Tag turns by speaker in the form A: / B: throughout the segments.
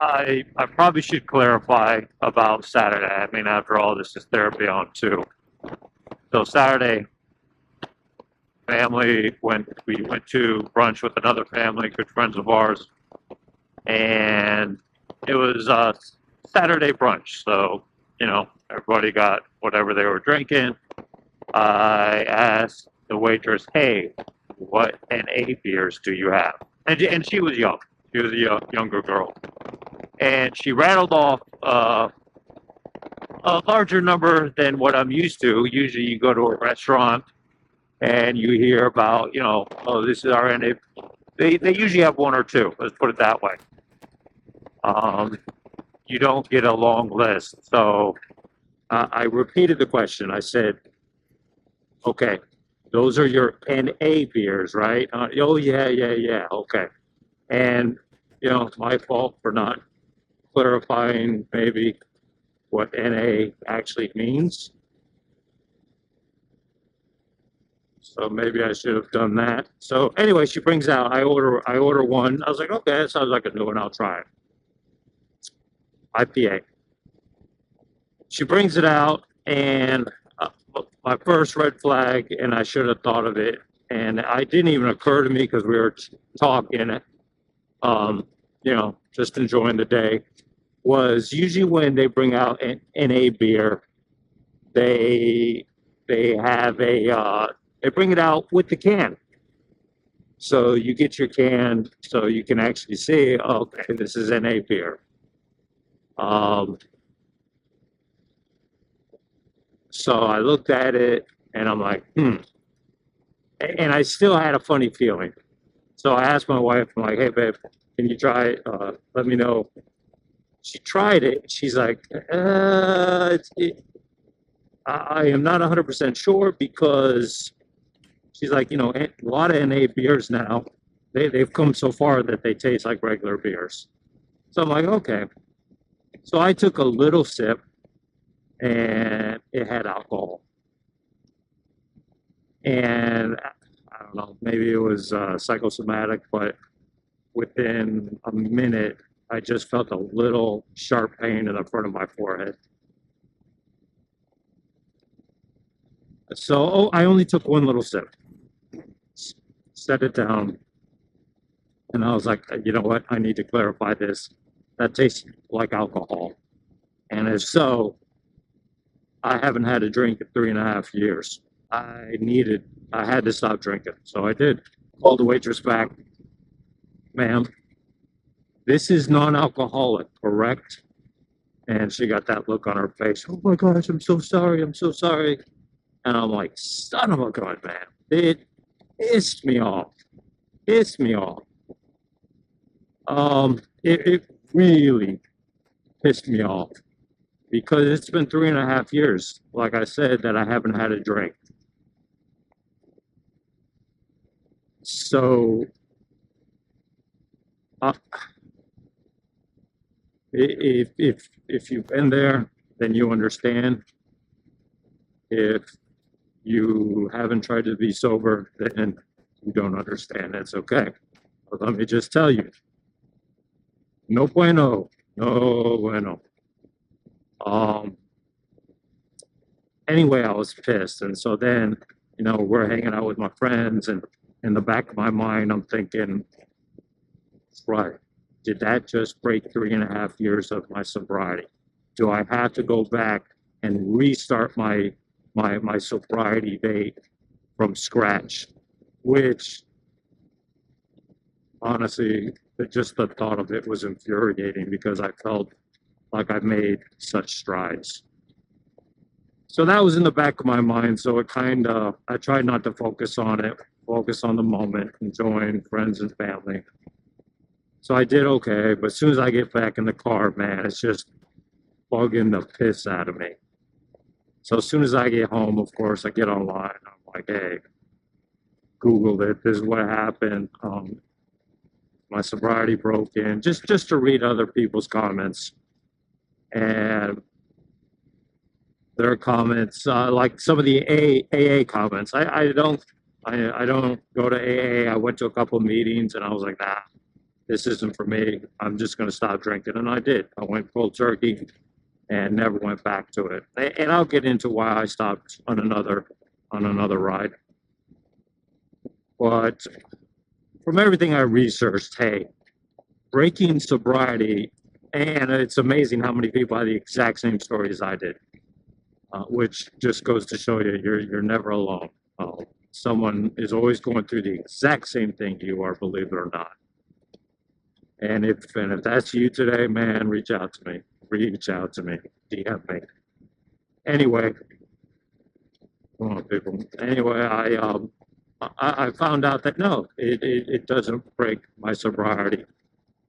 A: I probably should clarify about Saturday. I mean, after all, this is therapy on too. So Saturday, we went to brunch with another family, good friends of ours, and it was Saturday brunch. So everybody got whatever they were drinking. I asked the waitress, "Hey, what NA beers do you have?" And she was young. She was a younger girl, and she rattled off a larger number than what I'm used to. Usually, you go to a restaurant and you hear about, oh, this is our NA. They usually have one or two. Let's put it that way. Um, you don't get a long list. So I repeated the question. I said, "Okay, those are your NA beers, right?" Oh yeah, yeah, yeah. Okay, and my fault for not clarifying maybe what NA actually means. So maybe I should have done that. So anyway, she brings out. I order one. I was like, okay, that sounds like a new one. I'll try it. IPA. She brings it out, and my first red flag, and I should have thought of it, and it didn't even occur to me because we were talking, just enjoying the day. Was usually when they bring out an NA beer, they they have they bring it out with the can. So you get your can so you can actually see, okay, this is NA beer. Um, so I looked at it and I'm like, hmm. And I still had a funny feeling. So I asked my wife, I'm like, hey, babe, can you try it? Let me know. She tried it. She's like, I am not 100% sure because she's like, a lot of NA beers now, they've come so far that they taste like regular beers. So I'm like, okay. So I took a little sip and it had alcohol. And I don't know, maybe it was psychosomatic, but within a minute, I just felt a little sharp pain in the front of my forehead. So I only took one little sip, set it down, and I was like, you know what? I need to clarify this. That tastes like alcohol. And if so, I haven't had a drink in 3.5 years. I had to stop drinking. So I did. Called the waitress back, ma'am, this is non alcoholic, correct? And she got that look on her face. Oh my gosh, I'm so sorry. I'm so sorry. And I'm like, son of a gun, man. It pissed me off. Pissed me off. It really pissed me off because it's been 3.5 years, like I said, that I haven't had a drink. So uh, if you've been there, then you understand. If you haven't tried to be sober, then you don't understand. It's okay. But let me just tell you, no bueno, no bueno. Um, anyway, I was pissed. And so then, we're hanging out with my friends, and in the back of my mind, I'm thinking, right, did that just break 3.5 years of my sobriety? Do I have to go back and restart my sobriety date from scratch? Which, honestly, just the thought of it was infuriating because I felt like I made such strides. So that was in the back of my mind. So I tried not to focus on it, focus on the moment, enjoying friends and family. So I did okay. But as soon as I get back in the car, man, it's just bugging the piss out of me. So as soon as I get home, of course, I get online. I'm like, hey, Googled it. This is what happened. My sobriety broke in. Just to read other people's comments, and their comments, like some of the AA comments. I don't go to AA. I went to a couple of meetings, and I was like, nah, this isn't for me. I'm just going to stop drinking. And I did. I went cold turkey and never went back to it. And I'll get into why I stopped on another ride. But from everything I researched, hey, breaking sobriety, and it's amazing how many people had the exact same story as I did, which just goes to show you you're never alone. Someone is always going through the exact same thing you are, believe it or not. And if that's you today, man, reach out to me. Reach out to me. DM me. Anyway, come on, people. Anyway, I found out that no, it doesn't break my sobriety.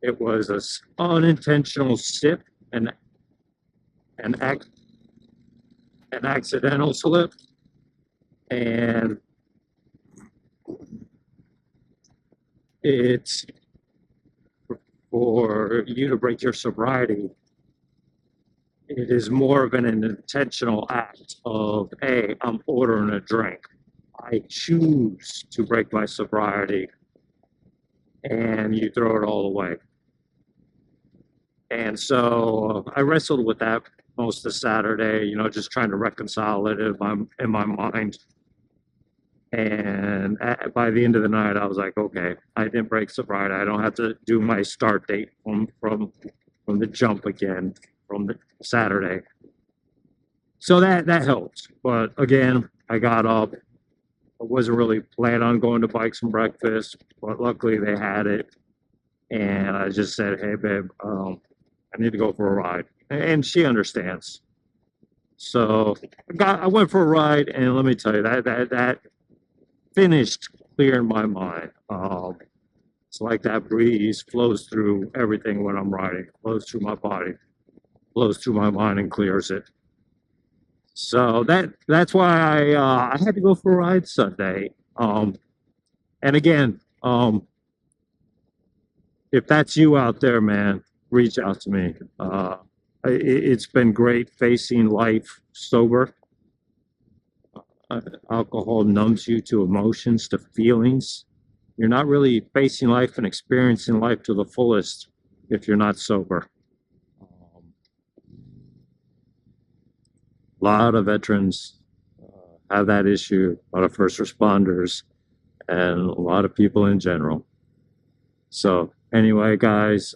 A: It was an unintentional sip and an accidental slip, and it's for you to break your sobriety. It is more of an intentional act of, hey, I'm ordering a drink. I choose to break my sobriety, and you throw it all away. And so I wrestled with that most of Saturday, just trying to reconcile it in my mind. And by the end of the night, I was like, okay, I didn't break sobriety. I don't have to do my start date from the jump again from the Saturday. So that helped. But again, I got up. I wasn't really planning on going to Bikes and Breakfast, but luckily they had it. And I just said, hey, babe, I need to go for a ride. And she understands. So I went for a ride, and let me tell you, that finished clearing my mind. It's like that breeze flows through everything when I'm riding, flows through my body, flows through my mind, and clears it. So that's why I had to go for a ride Sunday. And again, if that's you out there, man, reach out to me. It's been great facing life sober. Alcohol numbs you to emotions, to feelings. You're not really facing life and experiencing life to the fullest if you're not sober. A lot of veterans have that issue, a lot of first responders, and a lot of people in general. So anyway, guys,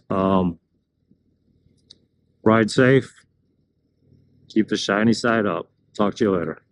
A: ride safe, keep the shiny side up. Talk to you later.